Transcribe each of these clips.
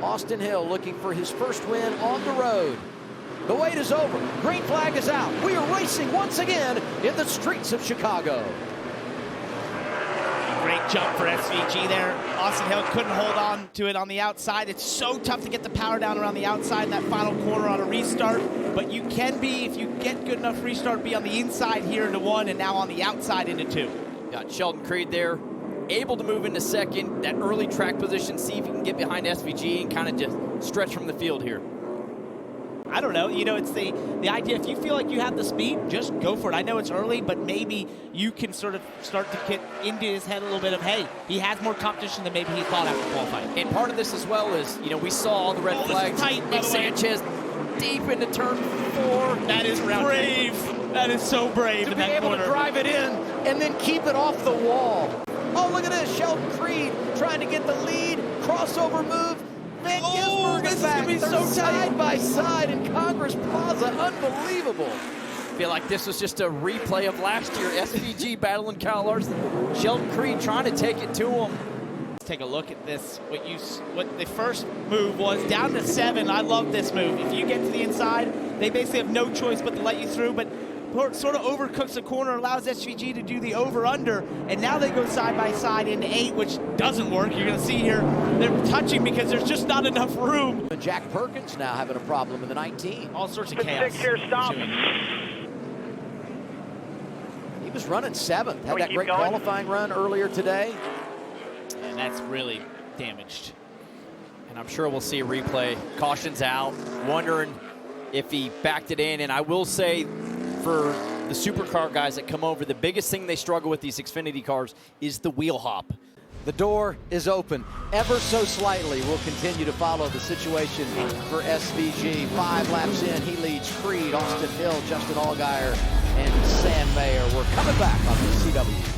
Austin Hill looking for his first win on the road. The wait is over. Green flag is out. We are racing once again in the streets of Chicago. Great jump for SVG there. Austin Hill couldn't hold on to it on the outside. It's so tough to get the power down around the outside in that final corner on a restart. But you can be, if you get good enough restart, be on the inside here into one and now on the outside into two. Got Sheldon Creed there, able to move into second. That early track position, see if he can get behind SVG and kind of just stretch from the field here. I don't know, it's the idea, if you feel like you have the speed, just go for it. I know it's early, but maybe you can sort of start to get into his head a little bit of, hey, he has more competition than maybe he thought after qualifying. And part of this as well is, we saw all the red flags. Tight, Nick Sanchez deep into turn 4. That is brave. That is so brave in that corner. To be able to drive it in and then keep it off the wall. Oh, look at this, Sheldon Creed trying to get the lead, crossover move. Van Gisbergen is back. This is gonna be so side by side in Congress Plaza. Unbelievable. I feel like this was just a replay of last year. SVG battling Kyle Larson. Sheldon Creed trying to take it to him. Let's take a look at this. What the first move was, down to 7. I love this move. If you get to the inside, they basically have no choice but to let you through. But sort of overcooks the corner, allows SVG to do the over-under, and now they go side by side into 8, which doesn't work. You're going to see here they're touching because there's just not enough room. Jack Perkins now having a problem in the 19. All sorts of chaos. 6 here, stop. He was running 7th. Had that great going? qualifying run earlier today. And that's really damaged. And I'm sure we'll see a replay. Caution's out, wondering if he backed it in. And I will say, for the supercar guys that come over, the biggest thing they struggle with these Xfinity cars is the wheel hop. The door is open ever so slightly. We'll continue to follow the situation for SVG. 5 laps in, he leads Creed, Austin Hill, Justin Allgaier, and Sam Mayer. We're coming back on the CW.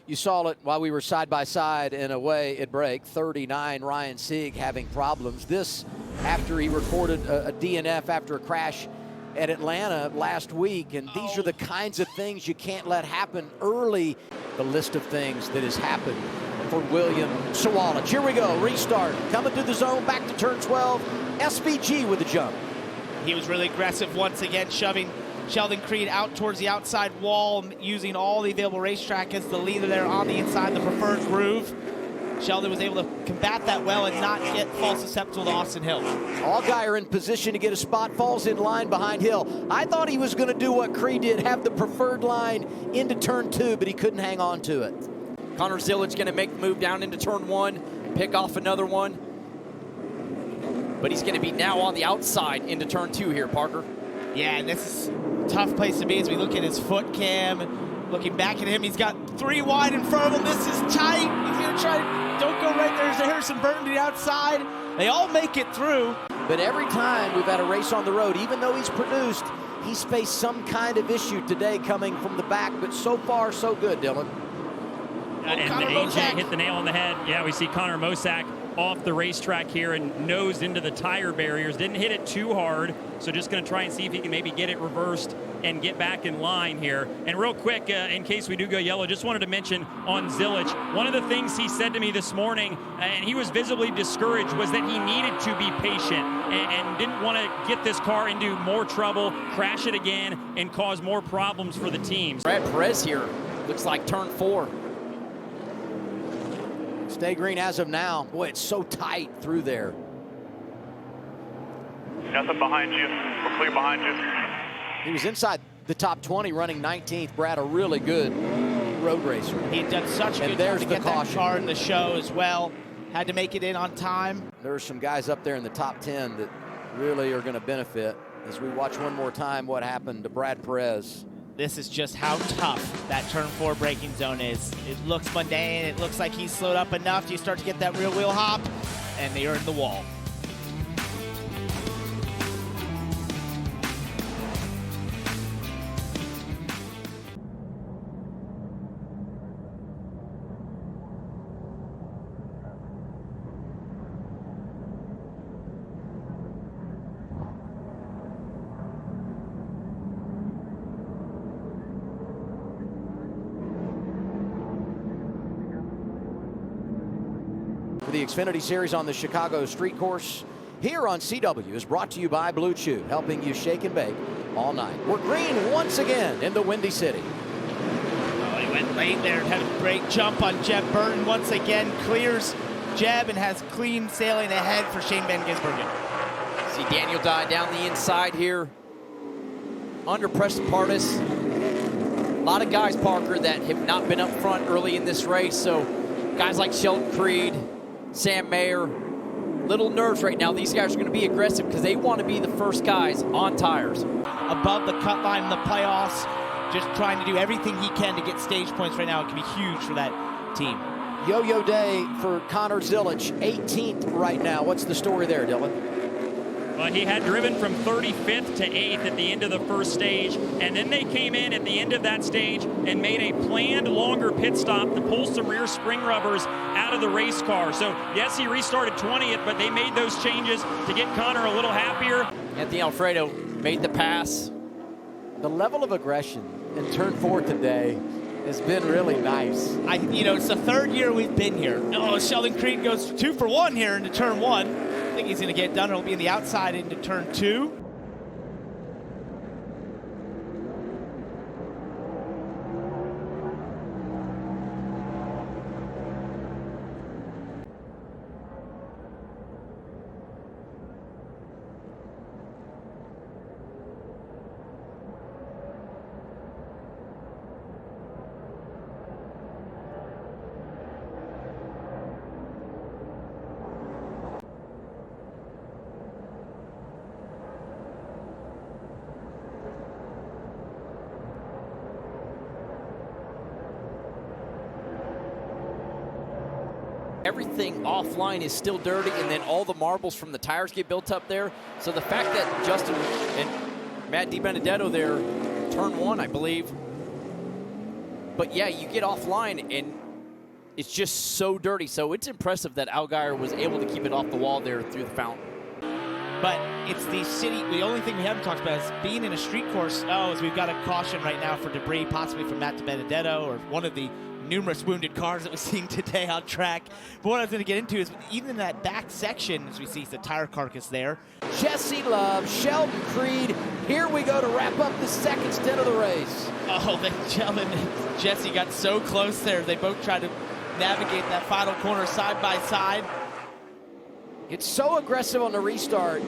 You saw it while we were side by side in a way at break. 39, Ryan Sieg having problems. This after he recorded a DNF after a crash at Atlanta last week, and these are the kinds of things you can't let happen early. The list of things that has happened for William Sawalich. Here we go, restart, coming through the zone, back to turn 12, SVG with a jump. He was really aggressive once again, shoving Sheldon Creed out towards the outside wall, using all the available racetrack as the leader there on the inside, the preferred groove. Sheldon was able to combat that well and not get fall susceptible to Austin Hill. Allgaier in position to get a spot, falls in line behind Hill. I thought he was going to do what Creed did, have the preferred line into turn 2, but he couldn't hang on to it. Connor Zilic going to make the move down into turn 1, pick off another one. But he's going to be now on the outside into turn 2 here, Parker. Yeah, and this is a tough place to be as we look at his foot cam. Looking back at him, he's got 3 wide in front of him. This is tight. He's going to try. Don't go right there. There's Harrison Burton to the outside. They all make it through. But every time we've had a race on the road, even though he's produced, he's faced some kind of issue today coming from the back. But so far, so good, Dylan. And AJ hit the nail on the head. Yeah, we see Connor Mosack off the racetrack here and nosed into the tire barriers. Didn't hit it too hard, so just going to try and see if he can maybe get it reversed and get back in line here. And real quick, in case we do go yellow, just wanted to mention on Zilic, one of the things he said to me this morning, and he was visibly discouraged, was that he needed to be patient and didn't want to get this car into more trouble, crash it again, and cause more problems for the teams. Brad Perez here, looks like turn 4. Stay green as of now. Boy, it's so tight through there. Nothing behind you. We're clear behind you. He was inside the top 20 running 19th. Brad, a really good road racer. He had done such a good job to get that car in the show as well. Had to make it in on time. There's some guys up there in the top 10 that really are going to benefit as we watch one more time what happened to Brad Perez. This is just how tough that turn 4 braking zone is. It looks mundane. It looks like he's slowed up enough. You start to get that rear wheel hop, and they are in the wall. the Xfinity Series on the Chicago Street Course here on CW is brought to you by Blue Chew, helping you shake and bake all night. We're green once again in the Windy City. Oh, he went late there and had a great jump on Jeb Burton. Once again, clears Jeb and has clean sailing ahead for Shane Van Gisbergen. See Daniel Dye down the inside here. Under Preston Pardis. A lot of guys, Parker, that have not been up front early in this race. So guys like Sheldon Creed, Sam Mayer, little nerves right now. These guys are going to be aggressive because they want to be the first guys on tires. Above the cut line in the playoffs, just trying to do everything he can to get stage points right now. It can be huge for that team. Yo-yo day for Connor Zilich, 18th right now. What's the story there, Dylan? Well, he had driven from 35th to 8th at the end of the first stage, and then they came in at the end of that stage and made a planned longer pit stop to pull some rear spring rubbers out of the race car. So, yes, he restarted 20th, but they made those changes to get Connor a little happier. Anthony Alfredo made the pass. The level of aggression in turn 4 today has been really nice. It's the third year we've been here. Oh, Sheldon Creed goes 2 for 1 here into turn 1. I think he's going to get done. It'll be in the outside into turn 2. Everything offline is still dirty, and then all the marbles from the tires get built up there. So the fact that Justin and Matt DiBenedetto there, turn 1, I believe. But yeah, you get offline, and it's just so dirty. So it's impressive that Allgaier was able to keep it off the wall there through the fountain. But it's the city. The only thing we haven't talked about is being in a street course. Is we've got a caution right now for debris, possibly from Matt DiBenedetto or one of the numerous wounded cars that we've seen today on track. But what I was going to get into is even in that back section, as we see the tire carcass there. Jesse Love, Sheldon Creed. Here we go to wrap up the second stint of the race. Oh, Sheldon and Jesse got so close there. They both tried to navigate that final corner side by side. It's so aggressive on the restart.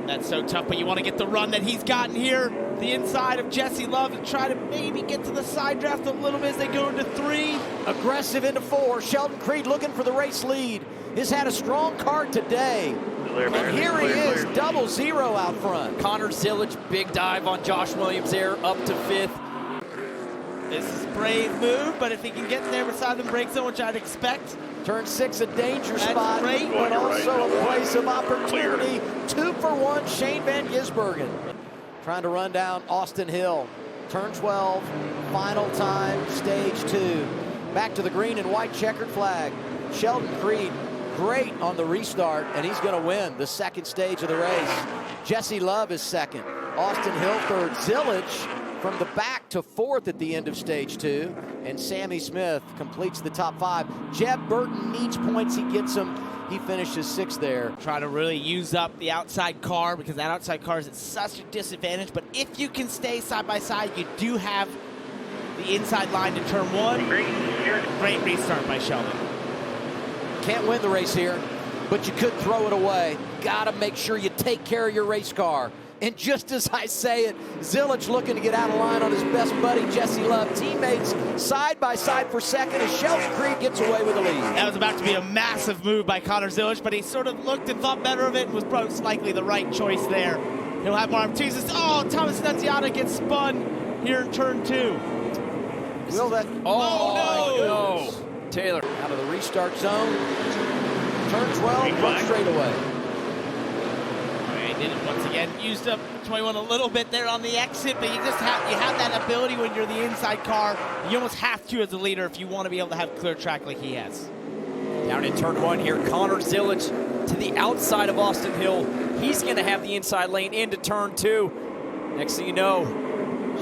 That's so tough, but you want to get the run that he's gotten here. The inside of Jesse Love and try to maybe get to the side draft a little bit as they go into 3. Aggressive into 4. Sheldon Creed looking for the race lead. Has had a strong car today. And here he is, 0-0 out front. Connor Zilich, big dive on Josh Williams there, up to 5th. This is a brave move, but if he can get there beside the brake zone, which I'd expect. Turn 6, a danger spot, great. but also a place of opportunity. 2 for 1, Shane Van Gisbergen. Trying to run down Austin Hill. Turn 12, final time, stage 2. Back to the green and white checkered flag. Sheldon Creed, great on the restart, and he's going to win the second stage of the race. Jesse Love is second. Austin Hill third. Zilich from the back to 4th at the end of stage 2. And Sammy Smith completes the top 5. Jeb Burton needs points. He gets them. He finishes 6th there. Try to really use up the outside car because that outside car is at such a disadvantage. But if you can stay side by side, you do have the inside line to turn 1. Great restart by Sheldon. Can't win the race here, but you could throw it away. Got to make sure you take care of your race car. And just as I say it, Zilich looking to get out of line on his best buddy, Jesse Love. Teammates side by side for second as Sheldon Creed gets away with the lead. That was about to be a massive move by Connor Zilich, but he sort of looked and thought better of it and was most likely the right choice there. He'll have more opportunities. Oh, Thomas Nunziata gets spun here in turn 2. Will that? Oh, no. Taylor. Out of the restart zone. Turn 12, run straight away. Did it once again. Used up 21 a little bit there on the exit, but you have that ability when you're the inside car. You almost have to as a leader if you want to be able to have clear track like he has. Down in turn 1 here, Connor Zilich to the outside of Austin Hill. He's going to have the inside lane into turn 2. Next thing you know,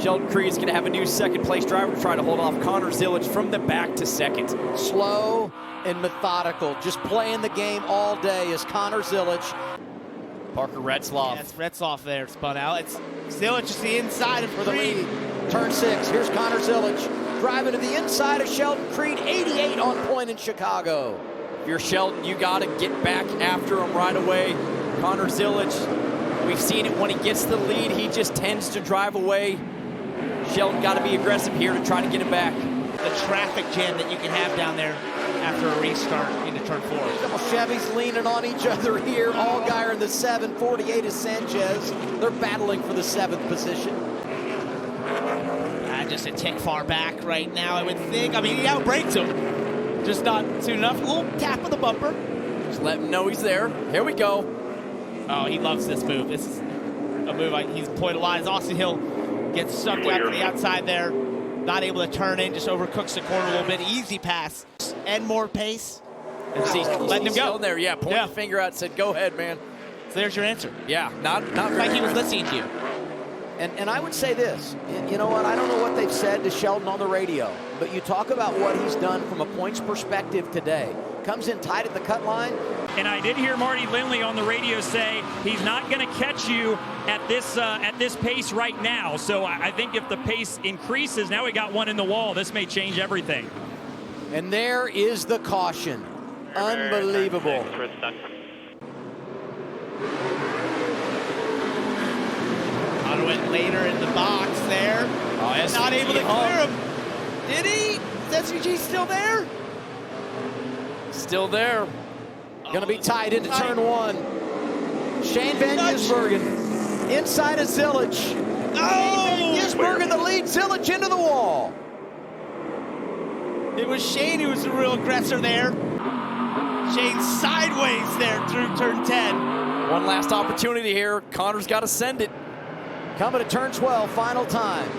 Sheldon Creed's going to have a new second-place driver to try to hold off Connor Zilic from the back to second. Slow and methodical, just playing the game all day is Connor Zilic. Parker Retzloff. Yes, Retzloff there spun out. It's Zilic is the inside of For the Creed. lead. Turn 6, here's Connor Zilic driving to the inside of Sheldon Creed, 88 on point in Chicago. If you're Sheldon, you got to get back after him right away. Connor Zilic, we've seen it when he gets the lead, he just tends to drive away. Sheldon got to be aggressive here to try to get him back. The traffic jam that you can have down there after a restart into turn 4. Couple Chevys leaning on each other here. Allgaier in the 7, 48 is Sanchez. They're battling for the 7th position. Just a tick far back right now, I would think. I mean, he outbrakes him. Just not soon enough. A little tap of the bumper. Just let him know he's there. Here we go. Oh, he loves this move. This is a move he's pointed a lot. As Austin Hill gets stuck out to the outside there. Not able to turn in, just overcooks the corner a little bit. Easy pass. And more pace. And see, letting him go. Still there, yeah. Pointed the finger out, said, "Go ahead, man." So there's your answer. Yeah, not like he was listening to you. And I would say this, you know what, I don't know what they've said to Sheldon on the radio, but you talk about what he's done from a points perspective today. Comes in tight at the cut line. And I did hear Marty Lindley on the radio say he's not going to catch you at this pace right now. So I think if the pace increases, now we got one in the wall. This may change everything. And there is the caution. Unbelievable. Connor went later in the box there. Oh, SVG not able to clear him. Did he? Is SVG still there? Still there. Going to be tied into turn 1. Shane Van Gisbergen inside of Zilic. Oh! Gisbergen the lead, Zilic into the wall. It was Shane who was the real aggressor there. Shane sideways there through turn 10. One last opportunity here. Connor's got to send it. Coming to turn 12, final time.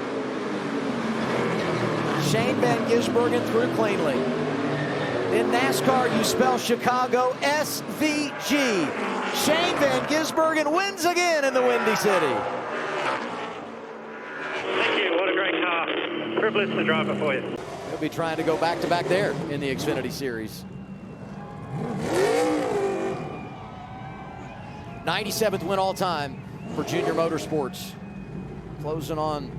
Shane Van Gisbergen through cleanly. In NASCAR, you spell Chicago SVG. Shane Van Gisbergen wins again in the Windy City. Thank you. What a great car. Privileged to drive it for you. He'll be trying to go back-to-back there in the Xfinity Series. 97th win all time for Junior Motorsports. Closing on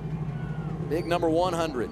big number 100.